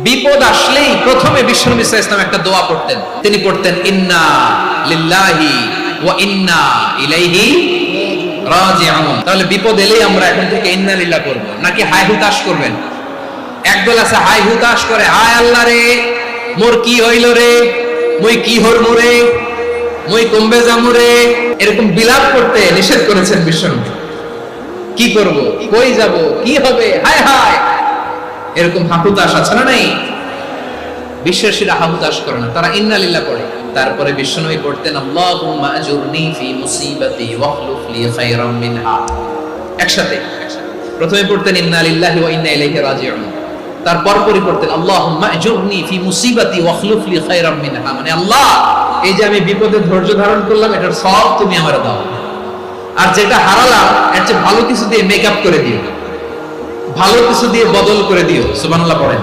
বিপদ আসলেই প্রথমে বিশ্বনবী সাল্লাল্লাহু আলাইহি ওয়াসাল্লাম একটা দোয়া পড়তেন। তিনি পড়তেন ইন্না লিল্লাহি ওয়া ইন্না ইলাইহি রাজিউন। তাহলে বিপদ এলেই আমরা এখন থেকে ইন্না লিল্লাহ করব, নাকি হায় হুতাশ করবেন? একদল আছে হায় হুতাশ করে, হায় আল্লাহ রে মোর কি হইল রে, মুই কি হরমু রে, মুই কমবে যামু রে, এরকম বিলাপ করতে নিষেধ করেছেন বিশ্বনবী। কি করব, কই যাব, কি হবে, হায় হায়, এরকম হাহুতাশ আছে না নাই? বিশ্বাসীরা হাহুতাশ করে না, তারা ইন্না লিল্লাহ পড়ে। তারপরে বিশ্বনবী পড়তেন আল্লাহুম্মা আজুরনি ফি মুসিবাতি ওয়াখলুফ লি খায়রাম মিনহা। একসাথে প্রথমে পড়তেন ইন্না লিল্লাহি ওয়া ইন্না ইলাইহি রাজিউন, তারপর পরে পড়তেন আল্লাহুম্মা আজুরনি ফি মুসিবাতি ওয়াখলুফ লি খায়রাম মিনহা, মানে আল্লাহ এই যে আমি বিপদে ধৈর্য ধারণ করলাম এটার সব তুমি আমারে দাও, আর যেটা হারালাম এর চেয়ে ভালো কিছু দিয়ে মেকআপ করে দিও, ভালো কিছু দিয়ে বদল করে দিও। সুবহানাল্লাহ পড়েন।